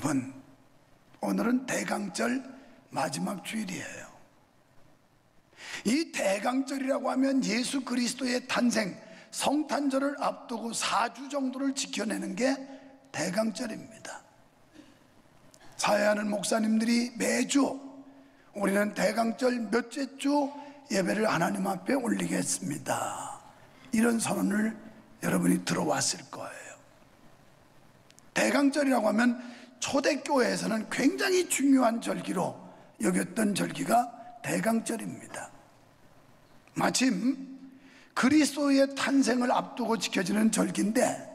여러분, 오늘은 대강절 마지막 주일이에요. 이 대강절이라고 하면 예수 그리스도의 탄생, 성탄절을 앞두고 4주 정도를 지켜내는 게 대강절입니다. 사회하는 목사님들이 매주 우리는 대강절 몇째 주 예배를 하나님 앞에 올리겠습니다, 이런 선언을 여러분이 들어왔을 거예요. 대강절이라고 하면 초대교회에서는 굉장히 중요한 절기로 여겼던 절기가 대강절입니다. 마침 그리스도의 탄생을 앞두고 지켜지는 절기인데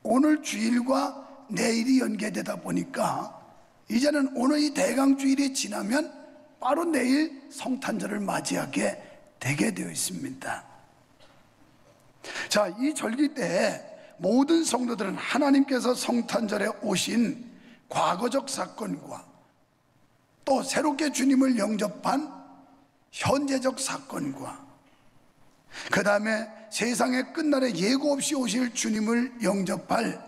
오늘 주일과 내일이 연계되다 보니까 이제는 오늘 이 대강주일이 지나면 바로 내일 성탄절을 맞이하게 되게 되어 있습니다. 자, 이 절기 때에 모든 성도들은 하나님께서 성탄절에 오신 과거적 사건과 또 새롭게 주님을 영접한 현재적 사건과 그 다음에 세상의 끝날에 예고 없이 오실 주님을 영접할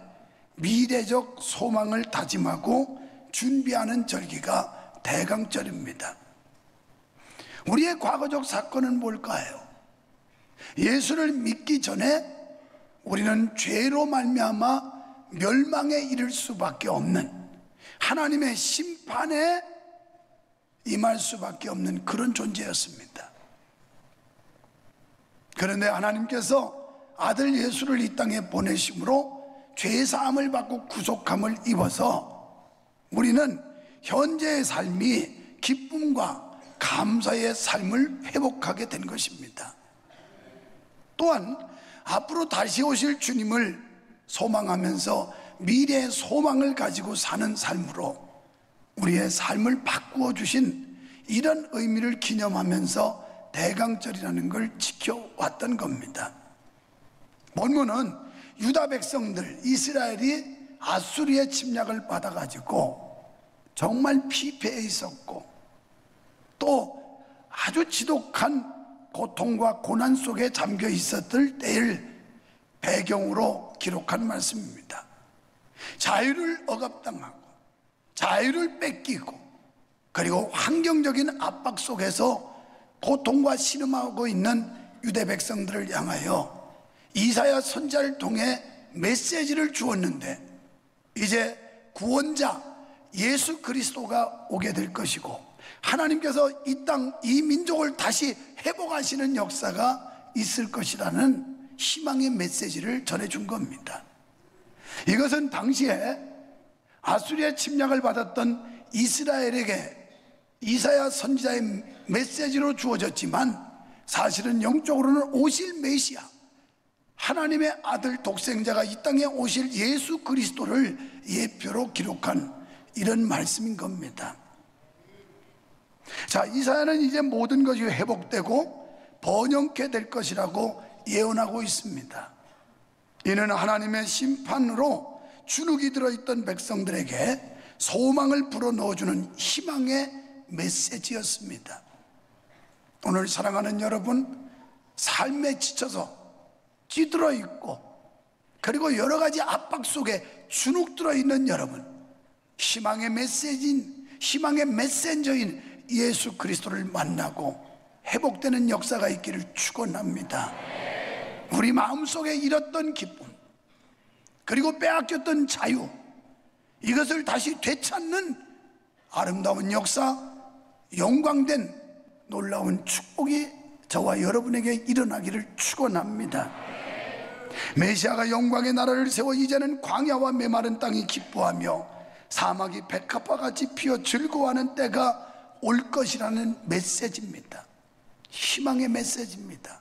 미래적 소망을 다짐하고 준비하는 절기가 대강절입니다. 우리의 과거적 사건은 뭘까요? 예수를 믿기 전에 우리는 죄로 말미암아 멸망에 이를 수밖에 없는, 하나님의 심판에 임할 수밖에 없는 그런 존재였습니다. 그런데 하나님께서 아들 예수를 이 땅에 보내심으로 죄사함을 받고 구속함을 입어서 우리는 현재의 삶이 기쁨과 감사의 삶을 회복하게 된 것입니다. 또한 앞으로 다시 오실 주님을 소망하면서 미래의 소망을 가지고 사는 삶으로 우리의 삶을 바꾸어 주신 이런 의미를 기념하면서 대강절이라는 걸 지켜왔던 겁니다. 본문은 유다 백성들, 이스라엘이 아수리의 침략을 받아가지고 정말 피폐해 있었고 또 아주 지독한 고통과 고난 속에 잠겨 있었을 때를 배경으로 기록한 말씀입니다. 자유를 억압당하고 자유를 뺏기고 그리고 환경적인 압박 속에서 고통과 신음하고 있는 유대 백성들을 향하여 이사야 선지자를 통해 메시지를 주었는데 이제 구원자 예수 그리스도가 오게 될 것이고 하나님께서 이 땅, 이 민족을 다시 회복하시는 역사가 있을 것이라는 희망의 메시지를 전해준 겁니다. 이것은 당시에 아수리의 침략을 받았던 이스라엘에게 이사야 선지자의 메시지로 주어졌지만 사실은 영적으로는 오실 메시아, 하나님의 아들 독생자가 이 땅에 오실 예수 그리스도를 예표로 기록한 이런 말씀인 겁니다. 자, 이사야는 이제 모든 것이 회복되고 번영케 될 것이라고 예언하고 있습니다. 이는 하나님의 심판으로 주눅이 들어있던 백성들에게 소망을 불어넣어주는 희망의 메시지였습니다. 오늘 사랑하는 여러분, 삶에 지쳐서 찌들어 있고 그리고 여러 가지 압박 속에 주눅 들어 있는 여러분, 희망의 메시지인, 희망의 메신저인 예수 그리스도를 만나고 회복되는 역사가 있기를 축원합니다. 우리 마음속에 잃었던 기쁨 그리고 빼앗겼던 자유, 이것을 다시 되찾는 아름다운 역사, 영광된 놀라운 축복이 저와 여러분에게 일어나기를 축원합니다. 메시아가 영광의 나라를 세워 이제는 광야와 메마른 땅이 기뻐하며 사막이 백합화 같이 피어 즐거워하는 때가 올 것이라는 메시지입니다. 희망의 메시지입니다.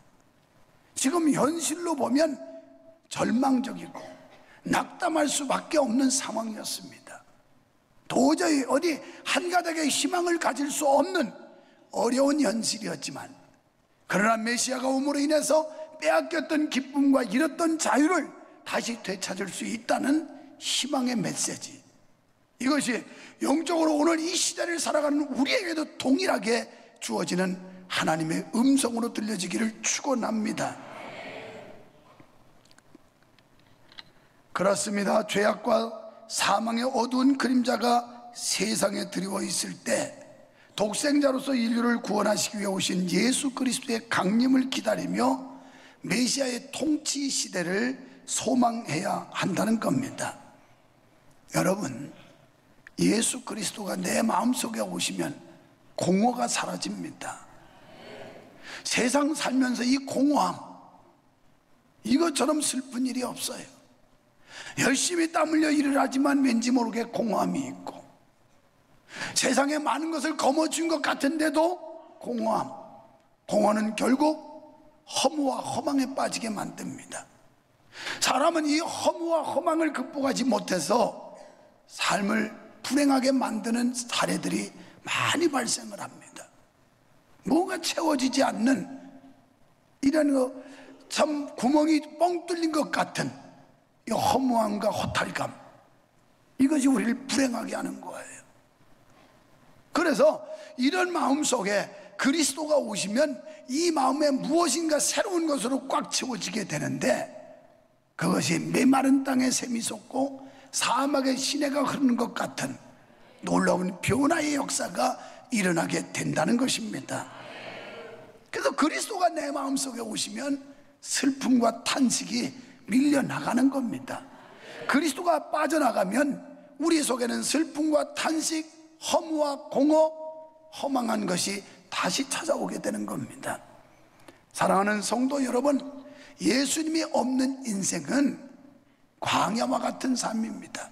지금 현실로 보면 절망적이고 낙담할 수밖에 없는 상황이었습니다. 도저히 어디 한가닥의 희망을 가질 수 없는 어려운 현실이었지만, 그러나 메시아가 오므로 인해서 빼앗겼던 기쁨과 잃었던 자유를 다시 되찾을 수 있다는 희망의 메시지, 이것이 영적으로 오늘 이 시대를 살아가는 우리에게도 동일하게 주어지는 하나님의 음성으로 들려지기를 축원합니다. 그렇습니다. 죄악과 사망의 어두운 그림자가 세상에 드리워 있을 때 독생자로서 인류를 구원하시기 위해 오신 예수 그리스도의 강림을 기다리며 메시아의 통치 시대를 소망해야 한다는 겁니다. 여러분, 예수 그리스도가 내 마음속에 오시면 공허가 사라집니다. 세상 살면서 이 공허함, 이것처럼 슬픈 일이 없어요. 열심히 땀 흘려 일을 하지만 왠지 모르게 공허함이 있고, 세상에 많은 것을 거머쥔 것 같은데도 공허함, 공허는 결국 허무와 허망에 빠지게 만듭니다. 사람은 이 허무와 허망을 극복하지 못해서 삶을 불행하게 만드는 사례들이 많이 발생을 합니다. 뭐가 채워지지 않는 이런 참 구멍이 뻥 뚫린 것 같은 이 허무함과 허탈감, 이것이 우리를 불행하게 하는 거예요. 그래서 이런 마음 속에 그리스도가 오시면 이 마음에 무엇인가 새로운 것으로 꽉 채워지게 되는데, 그것이 메마른 땅에 샘이 솟고 사막의 시내가 흐르는 것 같은 놀라운 변화의 역사가 일어나게 된다는 것입니다. 그래서 그리스도가 내 마음속에 오시면 슬픔과 탄식이 밀려나가는 겁니다. 그리스도가 빠져나가면 우리 속에는 슬픔과 탄식, 허무와 공허, 허망한 것이 다시 찾아오게 되는 겁니다. 사랑하는 성도 여러분, 예수님이 없는 인생은 광야와 같은 삶입니다.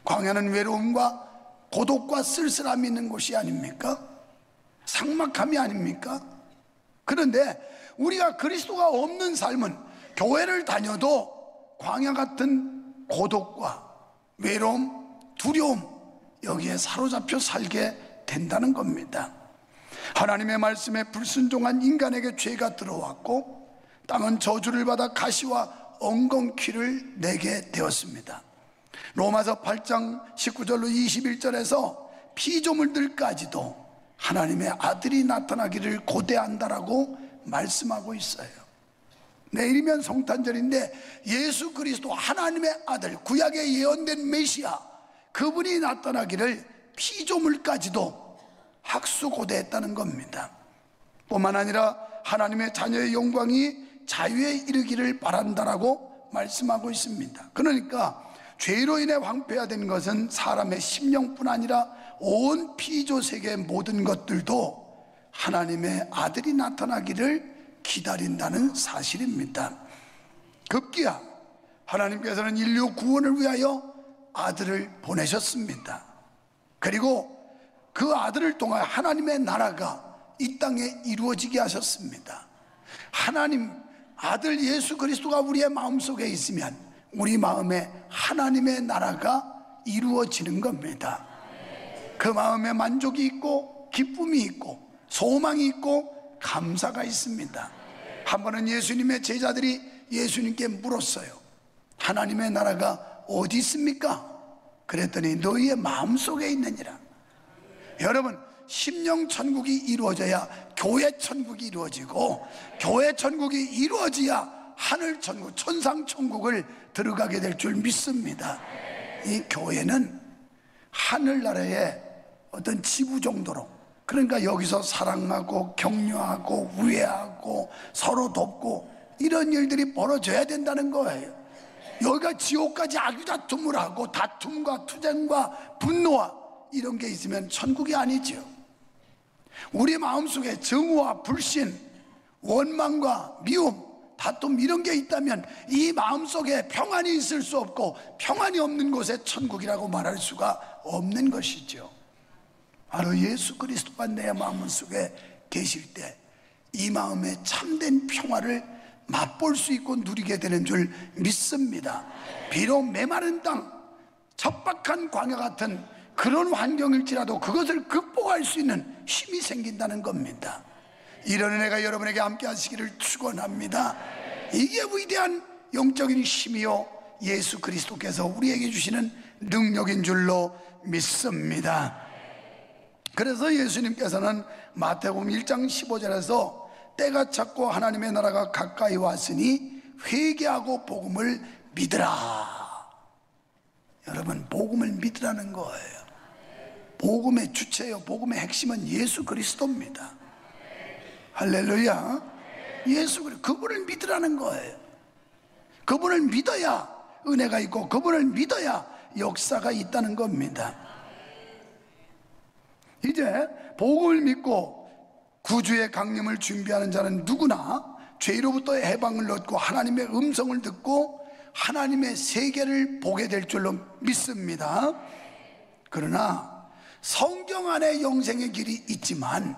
광야는 외로움과 고독과 쓸쓸함이 있는 곳이 아닙니까? 삭막함이 아닙니까? 그런데 우리가 그리스도가 없는 삶은 교회를 다녀도 광야 같은 고독과 외로움, 두려움, 여기에 사로잡혀 살게 된다는 겁니다. 하나님의 말씀에 불순종한 인간에게 죄가 들어왔고 땅은 저주를 받아 가시와 엉겅퀴를 내게 되었습니다. 로마서 8장 19절로 21절에서 피조물들까지도 하나님의 아들이 나타나기를 고대한다라고 말씀하고 있어요. 내일이면 성탄절인데 예수 그리스도 하나님의 아들, 구약에 예언된 메시아, 그분이 나타나기를 피조물까지도 학수고대했다는 겁니다. 뿐만 아니라 하나님의 자녀의 영광이 자유에 이르기를 바란다라고 말씀하고 있습니다. 그러니까 죄로 인해 황폐화된 것은 사람의 심령뿐 아니라 온 피조 세계의 모든 것들도 하나님의 아들이 나타나기를 기다린다는 사실입니다. 급기야 하나님께서는 인류 구원을 위하여 아들을 보내셨습니다. 그리고 그 아들을 통하여 하나님의 나라가 이 땅에 이루어지게 하셨습니다. 하나님 아들 예수 그리스도가 우리의 마음속에 있으면 우리 마음에 하나님의 나라가 이루어지는 겁니다. 그 마음에 만족이 있고 기쁨이 있고 소망이 있고 감사가 있습니다. 한 번은 예수님의 제자들이 예수님께 물었어요. 하나님의 나라가 어디 있습니까? 그랬더니 너희의 마음속에 있느니라. 여러분, 심령 천국이 이루어져야 교회 천국이 이루어지고, 교회 천국이 이루어져야 하늘 천국, 천상 천국을 들어가게 될 줄 믿습니다. 이 교회는 하늘나라의 어떤 지부 정도로, 그러니까 여기서 사랑하고 격려하고 우애하고 서로 돕고 이런 일들이 벌어져야 된다는 거예요. 여기가 지옥까지 아귀다툼을 하고 다툼과 투쟁과 분노와 이런 게 있으면 천국이 아니죠. 우리 마음속에 정오와 불신, 원망과 미움, 다툼 이런 게 있다면 이 마음속에 평안이 있을 수 없고, 평안이 없는 곳에 천국이라고 말할 수가 없는 것이죠. 바로 예수 그리스도가 내 마음속에 계실 때 이 마음에 참된 평화를 맛볼 수 있고 누리게 되는 줄 믿습니다. 비록 메마른 땅, 척박한 광야 같은 그런 환경일지라도 그것을 극복할 수 있는 힘이 생긴다는 겁니다. 이런 은혜가 여러분에게 함께 하시기를 축원합니다. 이게 위대한 영적인 힘이요 예수 그리스도께서 우리에게 주시는 능력인 줄로 믿습니다. 그래서 예수님께서는 마태복음 1장 15절에서 때가 찼고 하나님의 나라가 가까이 왔으니 회개하고 복음을 믿으라. 여러분, 복음을 믿으라는 거예요. 복음의 주체요, 복음의 핵심은 예수 그리스도입니다. 할렐루야. 예수 그리스도, 그분을 믿으라는 거예요. 그분을 믿어야 은혜가 있고 그분을 믿어야 역사가 있다는 겁니다. 이제 복음을 믿고 구주의 강림을 준비하는 자는 누구나 죄로부터 해방을 얻고 하나님의 음성을 듣고 하나님의 세계를 보게 될 줄로 믿습니다. 그러나 성경 안에 영생의 길이 있지만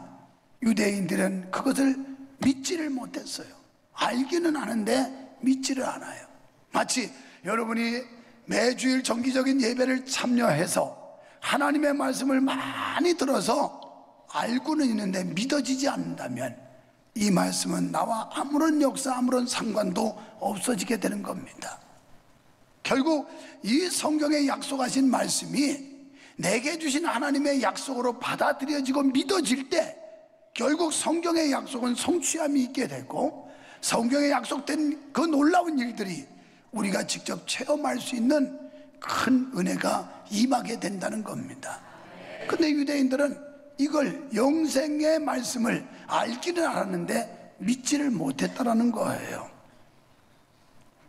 유대인들은 그것을 믿지를 못했어요. 알기는 아는데 믿지를 않아요. 마치 여러분이 매주일 정기적인 예배를 참여해서 하나님의 말씀을 많이 들어서 알고는 있는데 믿어지지 않는다면 이 말씀은 나와 아무런 역사, 아무런 상관도 없어지게 되는 겁니다. 결국 이 성경에 약속하신 말씀이 내게 주신 하나님의 약속으로 받아들여지고 믿어질 때 결국 성경의 약속은 성취함이 있게 되고 성경에 약속된 그 놀라운 일들이 우리가 직접 체험할 수 있는 큰 은혜가 임하게 된다는 겁니다. 근데 유대인들은 이걸 영생의 말씀을 알기는 알았는데 믿지를 못했다라는 거예요.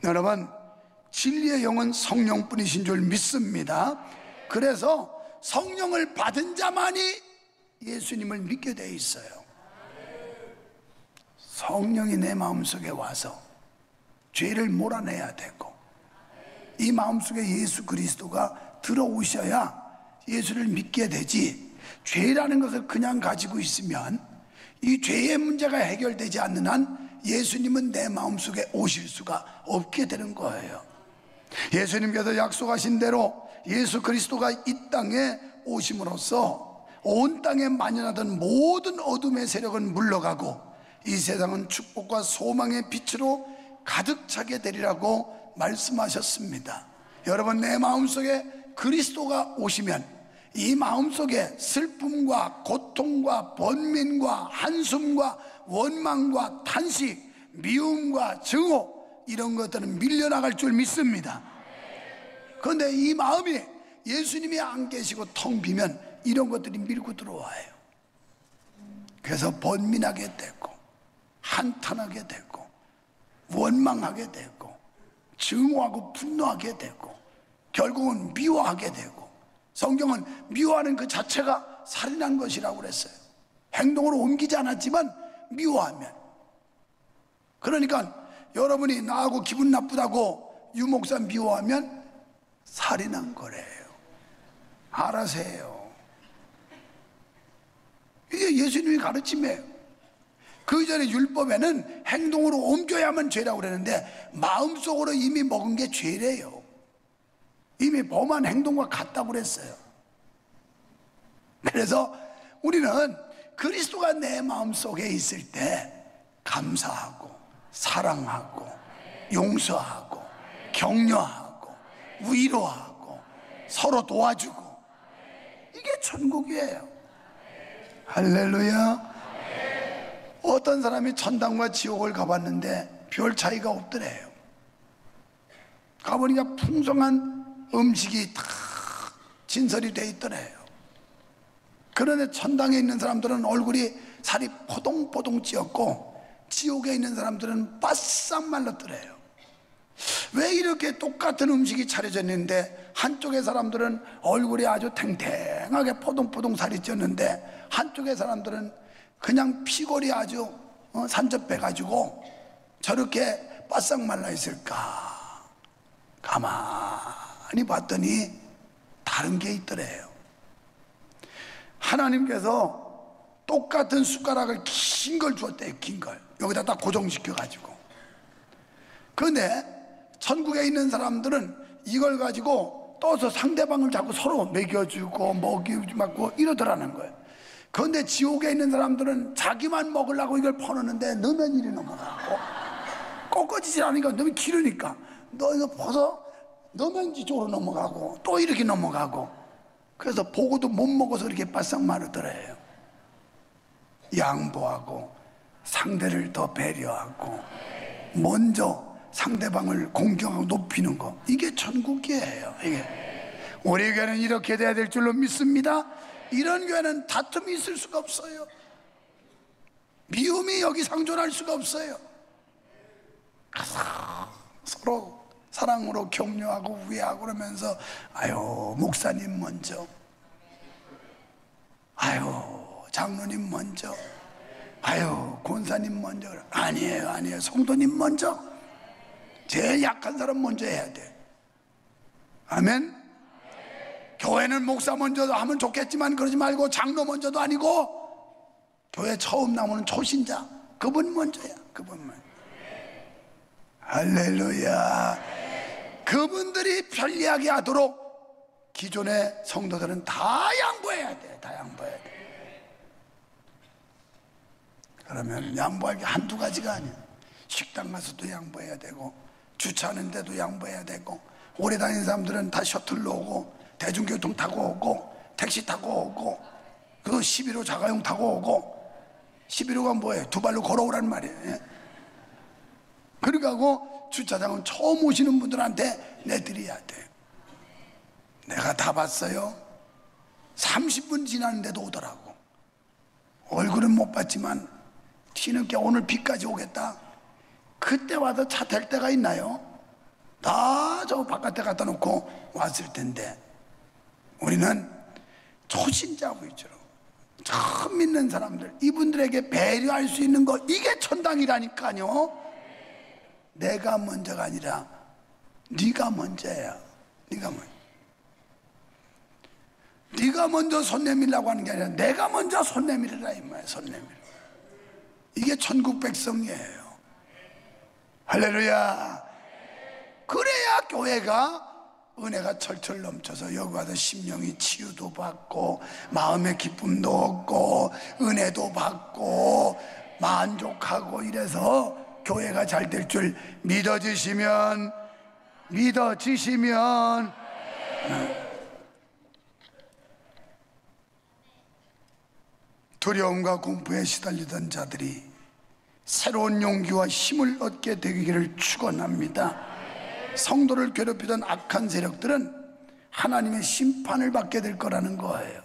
여러분, 진리의 영은 성령뿐이신 줄 믿습니다. 그래서 성령을 받은 자만이 예수님을 믿게 돼 있어요. 성령이 내 마음속에 와서 죄를 몰아내야 되고 이 마음속에 예수 그리스도가 들어오셔야 예수를 믿게 되지, 죄라는 것을 그냥 가지고 있으면 이 죄의 문제가 해결되지 않는 한 예수님은 내 마음속에 오실 수가 없게 되는 거예요. 예수님께서 약속하신 대로 예수 그리스도가 이 땅에 오심으로써 온 땅에 만연하던 모든 어둠의 세력은 물러가고 이 세상은 축복과 소망의 빛으로 가득 차게 되리라고 말씀하셨습니다. 여러분, 내 마음속에 그리스도가 오시면 이 마음속에 슬픔과 고통과 번민과 한숨과 원망과 탄식, 미움과 증오, 이런 것들은 밀려나갈 줄 믿습니다. 그런데 이 마음이 예수님이 안 계시고 텅 비면 이런 것들이 밀고 들어와요. 그래서 번민하게 되고 한탄하게 되고 원망하게 되고 증오하고 분노하게 되고 결국은 미워하게 되고, 성경은 미워하는 그 자체가 살인한 것이라고 그랬어요. 행동으로 옮기지 않았지만 미워하면. 그러니까 여러분이 나하고 기분 나쁘다고 유목사 미워하면 살인한 거래요. 알아서 해요. 이게 예수님이 가르침이에요. 그 전에 율법에는 행동으로 옮겨야만 죄라고 그랬는데 마음속으로 이미 먹은 게 죄래요. 이미 범한 행동과 같다고 그랬어요. 그래서 우리는 그리스도가 내 마음속에 있을 때 감사하고 사랑하고 용서하고 격려하고 위로하고 서로 도와주고, 이게 천국이에요. 할렐루야. 어떤 사람이 천당과 지옥을 가봤는데 별 차이가 없더래요. 가보니까 풍성한 음식이 다 진설이 돼 있더래요. 그런데 천당에 있는 사람들은 얼굴이 살이 포동포동 찌었고 지옥에 있는 사람들은 바싹 말랐더래요. 왜 이렇게 똑같은 음식이 차려져 있는데 한쪽의 사람들은 얼굴이 아주 탱탱하게 포동포동 살이 쪘는데 한쪽의 사람들은 그냥 피골이 아주 산접해가지고 저렇게 바싹 말라 있을까? 가만히 봤더니 다른 게 있더래요. 하나님께서 똑같은 숟가락을 긴 걸 주었대요. 긴 걸 여기다 딱 고정시켜가지고. 그런데 천국에 있는 사람들은 이걸 가지고 떠서 상대방을 자꾸 서로 먹여주고 먹이고 이러더라는 거예요. 그런데 지옥에 있는 사람들은 자기만 먹으려고 이걸 퍼놓는데 너면 이리 넘어가고, 꺾어지질 않으니까 너무 길으니까 너 이거 퍼서 너면 이쪽으로 넘어가고 또 이렇게 넘어가고, 그래서 보고도 못 먹어서 이렇게 바싹 마르더래요. 양보하고 상대를 더 배려하고 먼저 상대방을 공경하고 높이는 거, 이게 천국이에요. 이게 우리 교회는 이렇게 돼야 될 줄로 믿습니다. 이런 교회는 다툼이 있을 수가 없어요. 미움이 여기 상존할 수가 없어요. 서로 사랑으로 격려하고 우애하고 그러면서 아유 목사님 먼저, 아유 장로님 먼저, 아유 권사님 먼저. 아니에요. 성도님 먼저. 제일 약한 사람 먼저 해야 돼. 아멘. 교회는 목사 먼저 하면 좋겠지만 그러지 말고 장로 먼저도 아니고 교회 처음 나오는 초신자 그분 먼저야. 그분만. 할렐루야. 그분들이 편리하게 하도록 기존의 성도들은 다 양보해야 돼. 다 양보해야 돼. 그러면 양보할 게 한두 가지가 아니야. 식당 가서도 양보해야 되고, 주차하는 데도 양보해야 되고, 오래 다니는 사람들은 다 셔틀로 오고, 대중교통 타고 오고, 택시 타고 오고, 그 11호 자가용 타고 오고. 11호가 뭐예요? 두 발로 걸어오란 말이에요. 그러고 주차장은 처음 오시는 분들한테 내드려야 돼. 내가 다 봤어요. 30분 지났는데도 오더라고. 얼굴은 못 봤지만 뒤늦게 오늘 비까지 오겠다. 그때 와서 차 댈 때가 있나요? 다 저 바깥에 갖다 놓고 왔을 텐데, 우리는 초신자 위주로 처음 믿는 사람들, 이분들에게 배려할 수 있는 거, 이게 천당이라니까요. 내가 먼저가 아니라 네가 먼저야. 네가 먼저 손 내밀라고 하는 게 아니라 내가 먼저 손 내밀으라 이 말이야. 손 내밀어. 이게 천국 백성이에요. 할렐루야. 그래야 교회가 은혜가 철철 넘쳐서 여기 와서 심령이 치유도 받고 마음의 기쁨도 얻고 은혜도 받고 만족하고, 이래서 교회가 잘 될 줄 믿어지시면 두려움과 공포에 시달리던 자들이 새로운 용기와 힘을 얻게 되기를 축원합니다. 성도를 괴롭히던 악한 세력들은 하나님의 심판을 받게 될 거라는 거예요.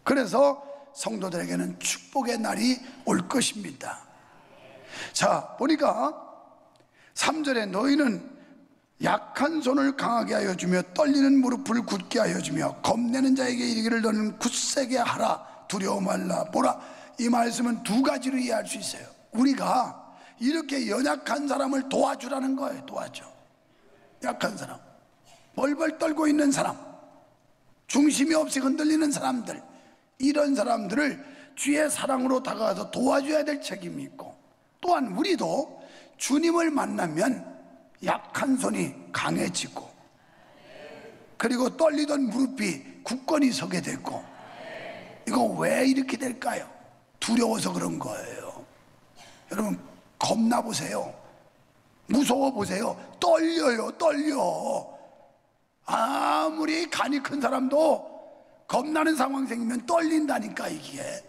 그래서 성도들에게는 축복의 날이 올 것입니다. 자, 보니까 3절에 너희는 약한 손을 강하게 하여 주며 떨리는 무릎을 굳게 하여 주며 겁내는 자에게 이르기를 너는 굳세게 하라. 두려워 말라. 보라. 이 말씀은 두 가지로 이해할 수 있어요. 우리가 이렇게 연약한 사람을 도와주라는 거예요. 도와줘. 약한 사람, 벌벌 떨고 있는 사람, 중심이 없이 흔들리는 사람들, 이런 사람들을 주의 사랑으로 다가가서 도와줘야 될 책임이 있고, 또한 우리도 주님을 만나면 약한 손이 강해지고, 그리고 떨리던 무릎이 굳건히 서게 되고. 이거 왜 이렇게 될까요? 두려워서 그런 거예요. 여러분 겁나 보세요. 무서워 보세요. 떨려요. 아무리 간이 큰 사람도 겁나는 상황 생기면 떨린다니까 이게.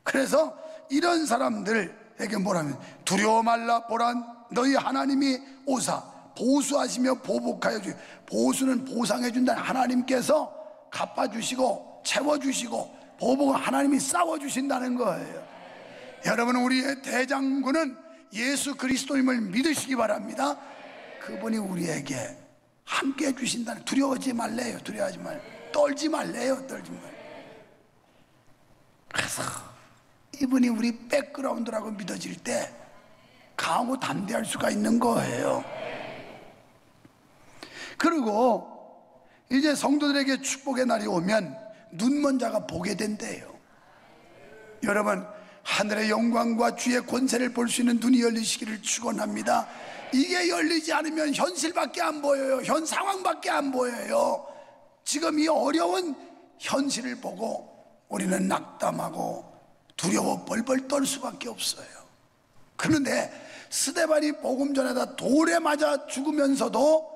그래서 이런 사람들에게 뭐라면 두려워 말라. 보라 너희 하나님이 오사 보수하시며 보복하여 주시고, 보수는 보상해 준다는 하나님께서 갚아주시고 채워주시고, 보복은 하나님이 싸워주신다는 거예요. 여러분, 우리의 대장군은 예수 그리스도님을 믿으시기 바랍니다. 그분이 우리에게 함께 해주신다는, 두려워하지 말래요. 두려워하지 말래요. 떨지 말래요. 떨지 말래요. 그래서 이분이 우리 백그라운드라고 믿어질 때 강하고 담대할 수가 있는 거예요. 그리고 이제 성도들에게 축복의 날이 오면 눈먼 자가 보게 된대요. 여러분, 하늘의 영광과 주의 권세를 볼 수 있는 눈이 열리시기를 축원합니다. 이게 열리지 않으면 현실밖에 안 보여요. 현 상황밖에 안 보여요. 지금 이 어려운 현실을 보고 우리는 낙담하고 두려워 벌벌 떨 수밖에 없어요. 그런데 스데반이 복음 전에다 돌에 맞아 죽으면서도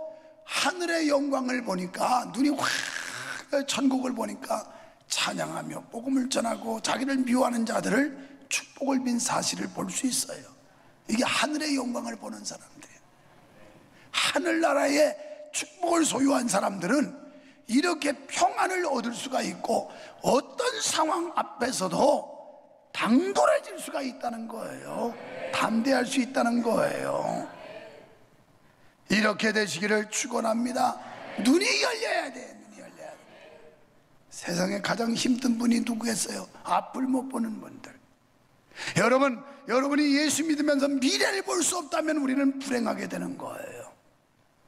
하늘의 영광을 보니까, 눈이 확 천국을 보니까 찬양하며 복음을 전하고 자기를 미워하는 자들을 축복을 빈 사실을 볼 수 있어요. 이게 하늘의 영광을 보는 사람들이에요. 하늘나라의 축복을 소유한 사람들은 이렇게 평안을 얻을 수가 있고 어떤 상황 앞에서도 당돌해질 수가 있다는 거예요. 담대할 수 있다는 거예요. 이렇게 되시기를 축원합니다. 눈이 열려야 돼. 눈이 열려야 돼. 세상에 가장 힘든 분이 누구겠어요? 앞을 못 보는 분들. 여러분이 예수 믿으면서 미래를 볼 수 없다면 우리는 불행하게 되는 거예요.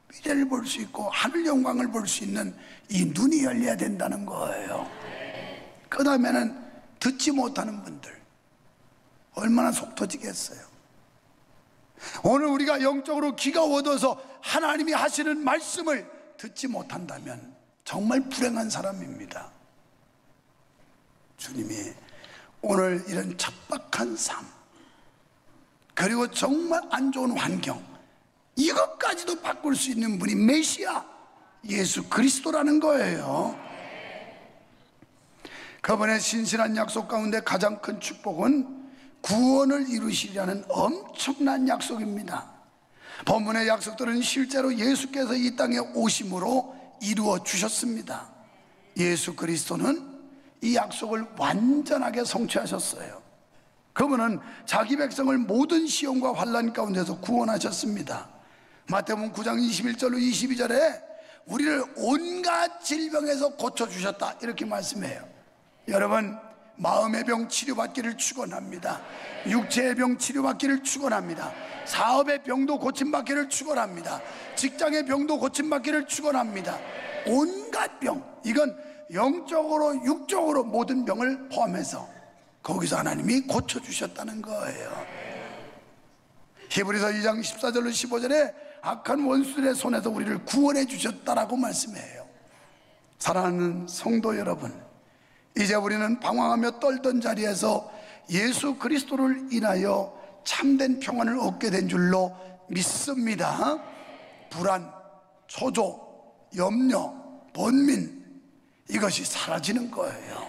미래를 볼 수 있고 하늘 영광을 볼 수 있는 이 눈이 열려야 된다는 거예요. 그 다음에는 듣지 못하는 분들, 얼마나 속 터지겠어요. 오늘 우리가 영적으로 귀가 어두워서 하나님이 하시는 말씀을 듣지 못한다면 정말 불행한 사람입니다. 주님이 오늘 이런 척박한 삶, 그리고 정말 안 좋은 환경, 이것까지도 바꿀 수 있는 분이 메시아 예수 그리스도라는 거예요. 그분의 신실한 약속 가운데 가장 큰 축복은 구원을 이루시리라는 엄청난 약속입니다. 본문의 약속들은 실제로 예수께서 이 땅에 오심으로 이루어 주셨습니다. 예수 그리스도는 이 약속을 완전하게 성취하셨어요. 그분은 자기 백성을 모든 시험과 환난 가운데서 구원하셨습니다. 마태복음 9장 21절로 22절에 우리를 온갖 질병에서 고쳐주셨다, 이렇게 말씀해요. 여러분, 마음의 병 치료받기를 축원합니다. 육체의 병 치료받기를 축원합니다. 사업의 병도 고침받기를 축원합니다. 직장의 병도 고침받기를 축원합니다. 온갖 병, 이건 영적으로 육적으로 모든 병을 포함해서 거기서 하나님이 고쳐주셨다는 거예요. 히브리서 2장 14절로 15절에 악한 원수들의 손에서 우리를 구원해 주셨다라고 말씀해요. 사랑하는 성도 여러분, 이제 우리는 방황하며 떨던 자리에서 예수 그리스도를 인하여 참된 평안을 얻게 된 줄로 믿습니다. 불안, 초조, 염려, 번민, 이것이 사라지는 거예요.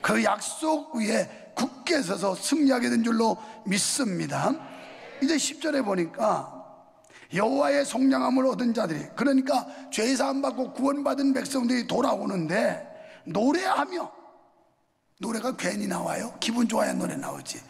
그 약속 위에 굳게 서서 승리하게 된 줄로 믿습니다. 이제 10절에 보니까 여호와의 속량함을 얻은 자들이, 그러니까 죄사함 받고 구원받은 백성들이 돌아오는데 노래하며, 노래가 괜히 나와요? 기분 좋아야 노래 나오지.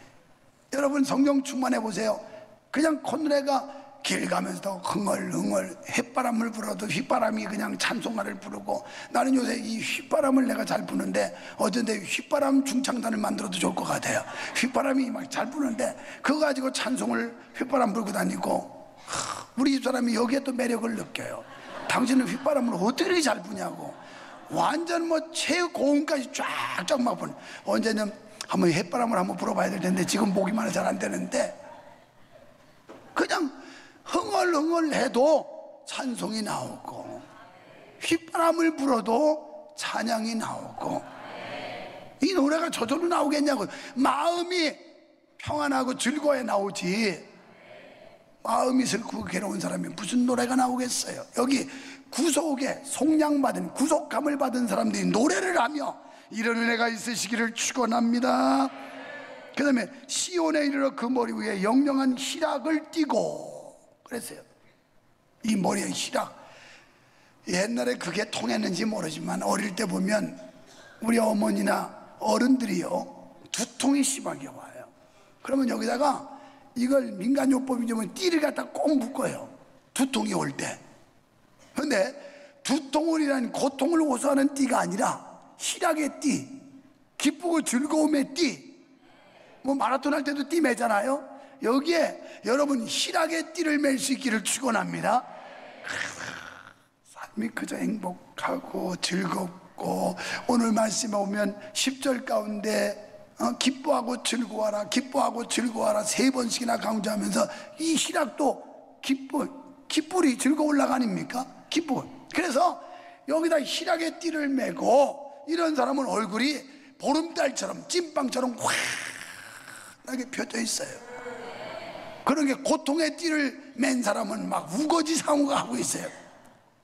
여러분 성경 충만해 보세요. 그냥 콧노래가 길 가면서도 흥얼흥얼 햇바람을 불어도 휘바람이 그냥 찬송가를 부르고, 나는 요새 이 휘바람을 내가 잘 부는데 어쩐데 휘바람 중창단을 만들어도 좋을 것 같아요. 휘바람이 막 잘 부는데 그거 가지고 찬송을 휘바람 불고 다니고, 우리 집사람이 여기에 또 매력을 느껴요. 당신은 휘바람을 어떻게 잘 부냐고. 완전 뭐 최고음까지 쫙쫙 막 부는. 언제는 한번 햇바람을 한번 불어봐야 될 텐데 지금 보기만 잘 안 되는데, 그냥 흥얼흥얼 해도 찬송이 나오고 휘바람을 불어도 찬양이 나오고, 이 노래가 저절로 나오겠냐고. 마음이 평안하고 즐거워야 나오지, 마음이 슬프고 괴로운 사람이 무슨 노래가 나오겠어요. 여기 구속에 속량받은, 구속감을 받은 사람들이 노래를 하며 이런 은혜가 있으시기를 축원합니다. 그 다음에 시온에 이르러 그 머리 위에 영영한 희락을 띠고 그랬어요. 이 머리에 희락, 옛날에 그게 통했는지 모르지만 어릴 때 보면 우리 어머니나 어른들이요, 두통이 심하게 와요. 그러면 여기다가 이걸 민간요법이지만 띠를 갖다 꼭 묶어요, 두통이 올 때. 근데 두통을이라는 고통을 호소하는 띠가 아니라 희락의 띠, 기쁘고 즐거움의 띠. 뭐 마라톤 할 때도 띠 매잖아요. 여기에 여러분 희락의 띠를 맬 수 있기를 축원합니다. 삶이 그저 행복하고 즐겁고, 오늘 말씀에 오면 10절 가운데 기뻐하고 즐거워하라, 기뻐하고 즐거워하라 3번씩이나 강조하면서 이 희락도 기쁨이 즐거울라가 아닙니까? 기쁨. 그래서 여기다 희락의 띠를 매고, 이런 사람은 얼굴이 보름달처럼 찐빵처럼 환하게 펴져 있어요. 그런 게 고통의 띠를 맨 사람은 막 우거지 상우가 하고 있어요.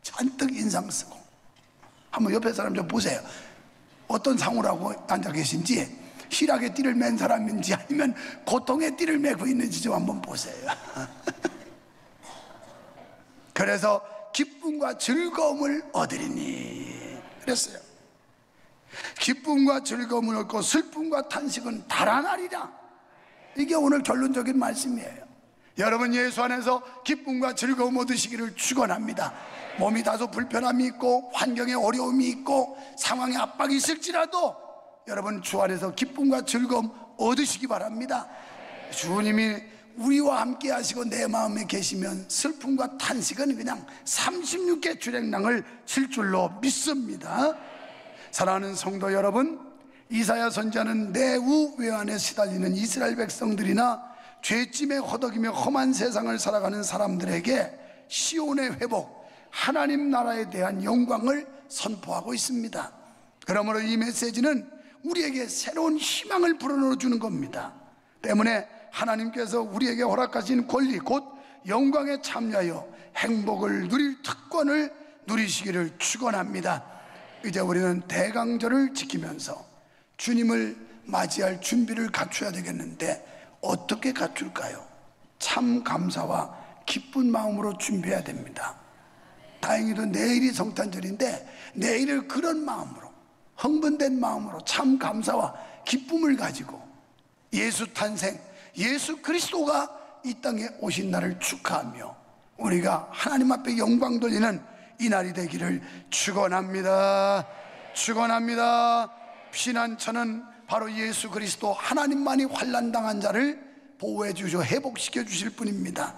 잔뜩 인상 쓰고. 한번 옆에 사람 좀 보세요. 어떤 상우라고 앉아 계신지, 희락의 띠를 맨 사람인지 아니면 고통의 띠를 메고 있는지 좀 한번 보세요. 그래서 기쁨과 즐거움을 얻으리니, 그랬어요. 기쁨과 즐거움을 얻고 슬픔과 탄식은 달아나리라. 이게 오늘 결론적인 말씀이에요. 여러분, 예수 안에서 기쁨과 즐거움 얻으시기를 축원합니다. 몸이 다소 불편함이 있고 환경에 어려움이 있고 상황에 압박이 있을지라도 여러분, 주 안에서 기쁨과 즐거움 얻으시기 바랍니다. 주님이 우리와 함께 하시고 내 마음에 계시면 슬픔과 탄식은 그냥 36개 주랭랑을 칠 줄로 믿습니다. 사랑하는 성도 여러분, 이사야 선지자는 내우 외환에 시달리는 이스라엘 백성들이나 죄짐에 허덕이며 험한 세상을 살아가는 사람들에게 시온의 회복, 하나님 나라에 대한 영광을 선포하고 있습니다. 그러므로 이 메시지는 우리에게 새로운 희망을 불어넣어 주는 겁니다. 때문에 하나님께서 우리에게 허락하신 권리, 곧 영광에 참여하여 행복을 누릴 특권을 누리시기를 축원합니다. 이제 우리는 대강절을 지키면서 주님을 맞이할 준비를 갖춰야 되겠는데 어떻게 갖출까요? 참 감사와 기쁜 마음으로 준비해야 됩니다. 다행히도 내일이 성탄절인데 내일을 그런 마음으로, 흥분된 마음으로 참 감사와 기쁨을 가지고 예수 탄생, 예수 그리스도가 이 땅에 오신 날을 축하하며 우리가 하나님 앞에 영광 돌리는 이 날이 되기를 축원합니다. 축원합니다. 피난처는 바로 예수 그리스도, 하나님만이 환난당한 자를 보호해 주시고 회복시켜 주실 분입니다.